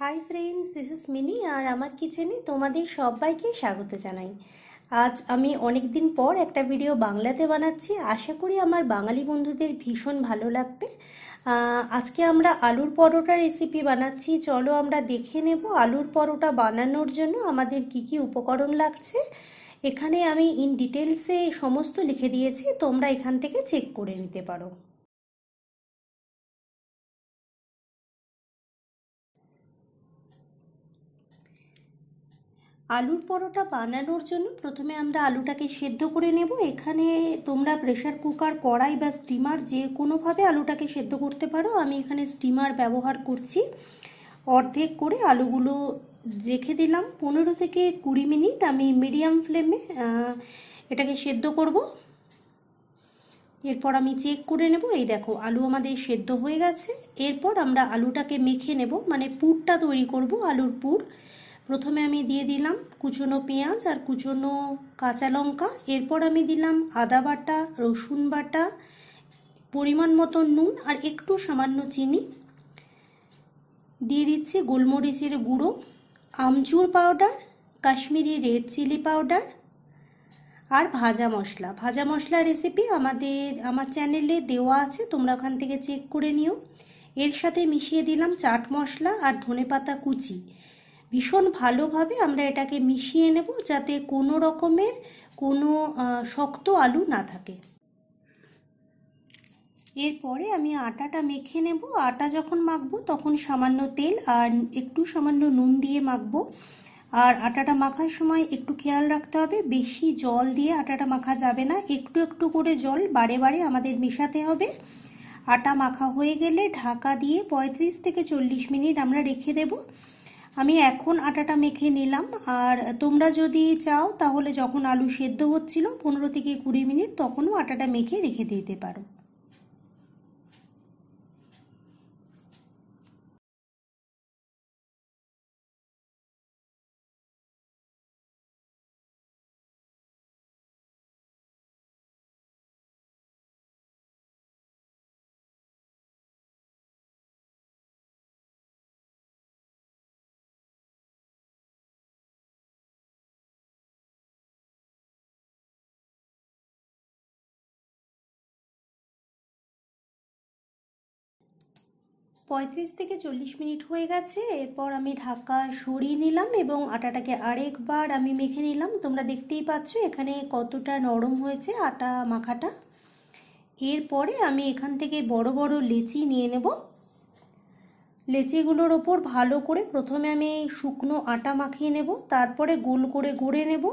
High friends, this is Mini আর আমার কিচেনে তোমাদের সবাইকে স্বাগত জানাই। আজ আমি অনেক দিন পর একটা ভিডিও বাংলাতে বানাচ্ছি। আশা করি আমার বাঙালি বন্ধুদের ভীষণ ভালো লাগবে। আজকে আমরা আলুর পরোটা রেসিপি বানাচ্ছি। চলো আমরা দেখে নেব আলুর পরোটা বানানোর জন্য আমাদের কি কি উপকরণ লাগছে। এখানে আমি ইন ডিটেলসে সমস্ত লিখে দিয়েছি, তোমরা এখান থেকে চেক করে নিতে পারো। আলুর পরোটা বানানোর জন্য প্রথমে আমরা আলুটাকে সেদ্ধ করে নেব। এখানে তোমরা প্রেসার কুকার, কড়াই বা স্টিমার যে কোনোভাবে আলুটাকে সেদ্ধ করতে পারো। আমি এখানে স্টিমার ব্যবহার করছি। অর্ধেক করে আলুগুলো রেখে দিলাম। 15 থেকে 20 মিনিট আমি মিডিয়াম ফ্লেমে এটাকে সেদ্ধ করব। এরপর আমি চেক করে নেব। এই দেখো আলু আমাদের সেদ্ধ হয়ে গেছে। এরপর আমরা আলুটাকে মেখে নেব, মানে পুরটা তৈরি করব, আলুর পুর। প্রথমে আমি দিয়ে দিলাম কুচনো পেঁয়াজ আর কুচনো কাঁচা লঙ্কা। এরপর আমি দিলাম আদা বাটা, রসুন বাটা, পরিমাণ মতো নুন আর একটু সামান্য চিনি। দিয়ে দিচ্ছি গোলমরিচের গুঁড়ো, আমচুর powder, Kashmiri red chilli powder আর ভাজা মশলা রেসিপি আমার চ্যানেলে দেওয়া আছে, তোমরা ওখান থেকে চেক করে নিও। এর সাথে মিশিয়ে দিলাম চাট মশলা আর ধনেপাতা কুচি। ভীষণ ভালোভাবে আমরা এটাকে মিশিয়ে নেব, যাতে কোনো রকমের কোনো শক্ত আলু না থাকে। এরপরে আমি আটাটা মেখে নেব। আটা যখন মাখবো তখন সামান্য তেল আর একটু সামান্য নুন দিয়ে মাখবো। আর আটাটা মাখার সময় একটু খেয়াল রাখতে হবে, বেশি জল দিয়ে আটাটা মাখা যাবে না। একটু একটু করে জল বারে বারে আমাদের মেশাতে হবে। আটা মাখা হয়ে গেলে ঢাকা দিয়ে 35 থেকে 40 মিনিট আমরা রেখে দেব। আমি এখন আটাটা মেখে নিলাম। আর তোমরা যদি চাও তাহলে যখন আলু সেদ্ধ হচ্ছিল 15 থেকে 20 মিনিট, তখনও আটাটা মেখে রেখে দিতে পারো। পঁয়ত্রিশ থেকে 40 মিনিট হয়ে গেছে। এরপর আমি ঢাকা সরিয়ে নিলাম এবং আটাটাকে আরেকবার আমি মেখে নিলাম। তোমরা দেখতেই পাচ্ছ এখানে কতটা নরম হয়েছে আটা মাখাটা। এরপরে আমি এখান থেকে বড় বড় লেচি নিয়ে নেব। লেচিগুলোর ওপর ভালো করে প্রথমে আমি শুকনো আটা মাখিয়ে নেব, তারপরে গোল করে গড়ে নেব।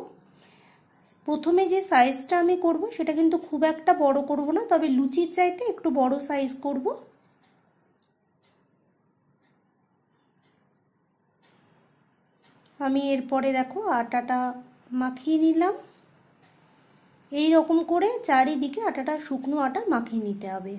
প্রথমে যে সাইজটা আমি করব সেটা কিন্তু খুব একটা বড় করব না, তবে লুচির চাইতে একটু বড় সাইজ করব। আমি এরপরে দেখো আটাটা মাখিয়ে নিলাম। এই রকম করে চারিদিকে আটাটা, শুকনো আটা মাখিয়ে নিতে হবে।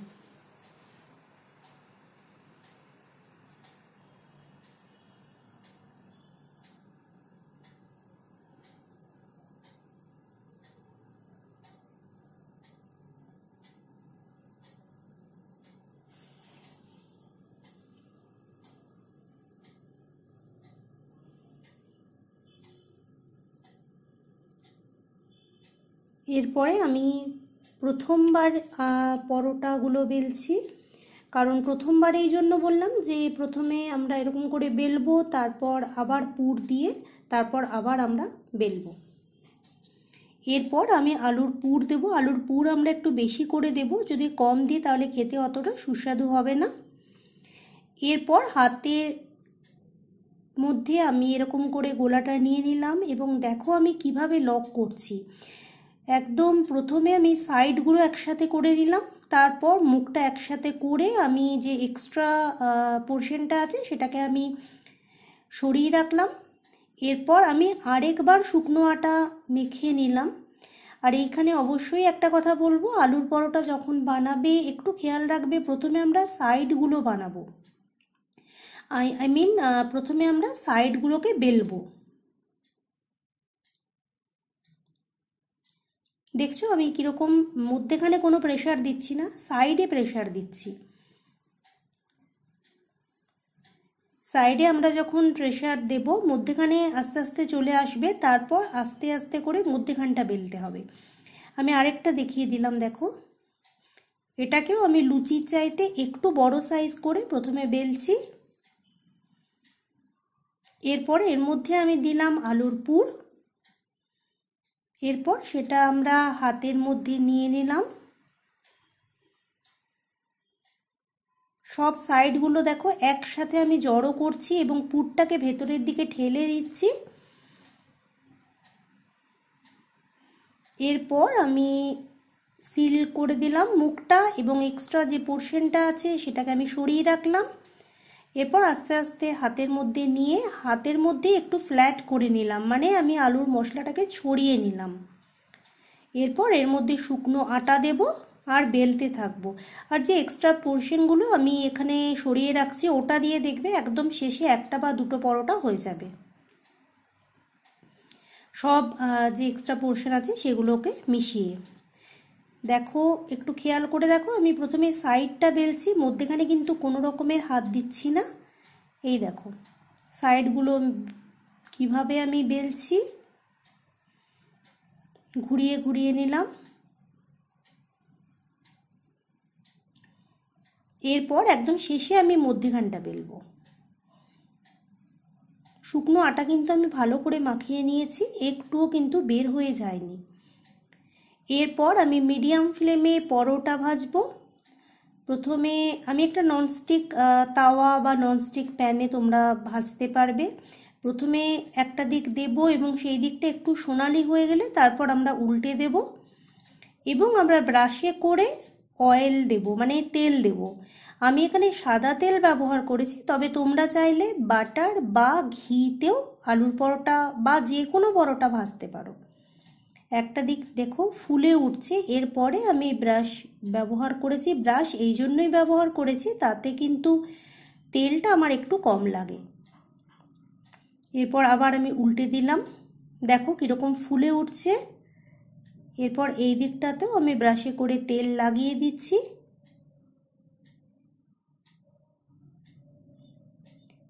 এরপরে আমি প্রথমবার পরোটাগুলো বেলছি। কারণ প্রথমবার এই জন্য বললাম যে প্রথমে আমরা এরকম করে বেলবো, তারপর আবার পুর দিয়ে তারপর আবার আমরা বেলবো। এরপর আমি আলুর পুর দেব। আলুর পুর আমরা একটু বেশি করে দেব, যদি কম দিই তাহলে খেতে অতটা সুস্বাদু হবে না। এরপর হাতের মধ্যে আমি এরকম করে গোলাটা নিয়ে নিলাম এবং দেখো আমি কিভাবে লক করছি। একদম প্রথমে আমি সাইডগুলো একসাথে করে নিলাম, তারপর মুখটা একসাথে করে আমি যে এক্সট্রা পোর্শনটা আছে সেটাকে আমি সরিয়ে রাখলাম। এরপর আমি আরেকবার শুকনো আটা মেখে নিলাম। আর এইখানে অবশ্যই একটা কথা বলবো, আলুর পরোটা যখন বানাবে একটু খেয়াল রাখবে, প্রথমে আমরা সাইডগুলো বানাবো। আই মিন প্রথমে আমরা সাইডগুলোকে বেলবো। দেখছো আমি কিরকম মধ্যেখানে কোনো প্রেশার দিচ্ছি না, সাইডে প্রেশার দিচ্ছি। সাইডে আমরা যখন প্রেসার দেব মধ্যেখানে আস্তে আস্তে চলে আসবে, তারপর আস্তে আস্তে করে মধ্যেখানটা বেলতে হবে। আমি আরেকটা দেখিয়ে দিলাম, দেখো এটাকেও আমি লুচির চাইতে একটু বড় সাইজ করে প্রথমে বেলছি। এরপর এর মধ্যে আমি দিলাম আলুর পুর। এরপর সেটা আমরা হাতের মধ্যে নিয়ে নিলাম। সব সাইডগুলো দেখো একসাথে আমি জড়ো করছি এবং পুরটাকে ভেতরের দিকে ঠেলে দিচ্ছি। এরপর আমি সিল করে দিলাম মুখটা এবং এক্সট্রা যে পোর্শনটা আছে সেটাকে আমি সরিয়ে রাখলাম। এরপর আস্তে আস্তে হাতের মধ্যে নিয়ে হাতের মধ্যে একটু ফ্ল্যাট করে নিলাম, মানে আমি আলুর মশলাটাকে ছড়িয়ে নিলাম। এরপর এর মধ্যে শুকনো আটা দেব আর বেলতে থাকবো। আর যে এক্সট্রা পোর্শনগুলো আমি এখানে সরিয়ে রাখছি ওটা দিয়ে দেখবে একদম শেষে একটা বা দুটো পরোটা হয়ে যাবে। সব যে এক্সট্রা পোর্শন আছে সেগুলোকে মিশিয়ে দেখো, একটু খেয়াল করে দেখো, আমি প্রথমে সাইডটা বেলছি, মধ্যেখানে কিন্তু কোনো রকমের হাত দিচ্ছি না। এই দেখো সাইডগুলো কিভাবে আমি বেলছি, ঘুরিয়ে ঘুরিয়ে নিলাম। এরপর একদম শেষে আমি মধ্যেখানটা বেলবো। শুকনো আটা কিন্তু আমি ভালো করে মাখিয়ে নিয়েছি, একটুও কিন্তু বের হয়ে যায়নি। এরপর আমি মিডিয়াম ফ্লেমে পরোটা ভাজবো। প্রথমে আমি একটা ননস্টিক তাওয়া বা ননস্টিক প্যানে তোমরা ভাজতে পারবে। প্রথমে একটা দিক দেব এবং সেই দিকটা একটু সোনালি হয়ে গেলে তারপর আমরা উল্টে দেব এবং আমরা ব্রাশে করে অয়েল দেব, মানে তেল দেব। আমি এখানে সাদা তেল ব্যবহার করেছি, তবে তোমরা চাইলে বাটার বা ঘিতেও আলুর পরোটা বা যে কোনো পরোটা ভাজতে পারো। একটা দিক দেখো ফুলে উঠছে। এরপরে আমি ব্রাশ ব্যবহার করেছি। ব্রাশ এই জন্যই ব্যবহার করেছি তাতে কিন্তু তেলটা আমার একটু কম লাগে। এরপর আবার আমি উল্টে দিলাম, দেখো কীরকম ফুলে উঠছে। এরপর এই দিকটাতেও আমি ব্রাশে করে তেল লাগিয়ে দিচ্ছি।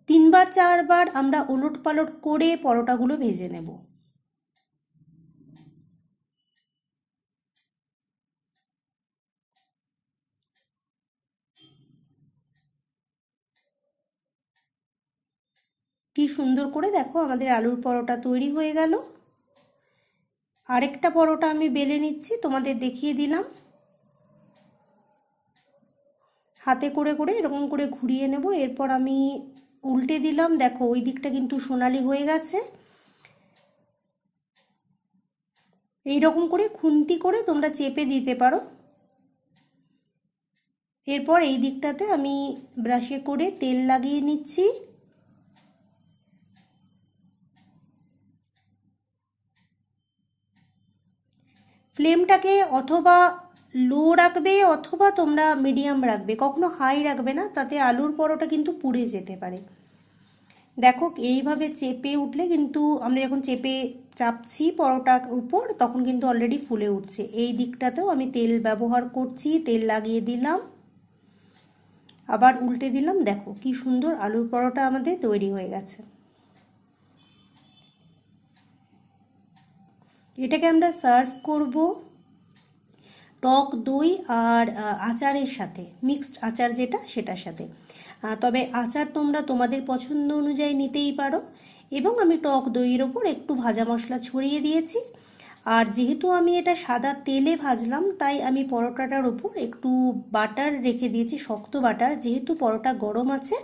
3-4 বার আমরা ওলট পালট করে পরোটাগুলো ভেজে নেব। কি সুন্দর করে দেখো আমাদের আলুর পরোটা তৈরি হয়ে গেল। আরেকটা পরোটা আমি বেলে নিচ্ছি, তোমাদের দেখিয়ে দিলাম। হাতে করে করে এরকম করে ঘুরিয়ে নেব। এরপর আমি উল্টে দিলাম, দেখো ওই দিকটা কিন্তু সোনালি হয়ে গেছে। এই রকম করে খুন্তি করে তোমরা চেপে দিতে পারো। এরপর এই দিকটাতে আমি ব্রাশে করে তেল লাগিয়ে নিচ্ছি। ফ্লেমটাকে অথবা লো রাখবে অথবা তোমরা মিডিয়াম রাখবে, কখনো হাই রাখবে না, তাতে আলুর পরোটা কিন্তু পুড়ে যেতে পারে। দেখো এইভাবে চেপে উঠলে কিন্তু আমরা যখন চেপে চাপছি পরোটার উপর তখন কিন্তু অলরেডি ফুলে উঠছে। এই দিকটাতেও আমি তেল ব্যবহার করছি, তেল লাগিয়ে দিলাম, আবার উল্টে দিলাম। দেখো কি সুন্দর আলুর পরোটা আমাদের তৈরি হয়ে গেছে। এটাকে আমরা সার্ভ করব টক দই আর আচারের সাথে, মিক্সড আচার যেটা সেটার সাথে। তবে আচার তোমরা তোমাদের পছন্দ অনুযায়ী নিতেই পারো। এবং আমি টক দইয়ের ওপর একটু ভাজা মশলা ছড়িয়ে দিয়েছি। আর যেহেতু আমি এটা সাদা তেলে ভাজলাম তাই আমি পরোটাটার ওপর একটু বাটার রেখে দিয়েছি, শক্ত বাটার। যেহেতু পরোটা গরম আছে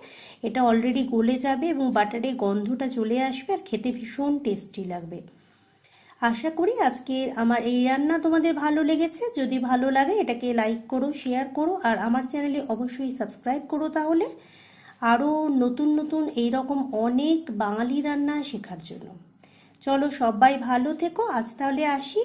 এটা অলরেডি গলে যাবে এবং বাটারের গন্ধটা চলে আসবে আর খেতে ভীষণ টেস্টি লাগবে। আশা করি আজকের আমার এই রান্না তোমাদের ভালো লেগেছে। যদি ভালো লাগে এটাকে লাইক করো, শেয়ার করো আর আমার চ্যানেলে অবশ্যই সাবস্ক্রাইব করো, তাহলে আরও নতুন নতুন এইরকম অনেক বাঙালি রান্না শেখার জন্য। চলো সবাই ভালো থেকো, আজ তাহলে আসি।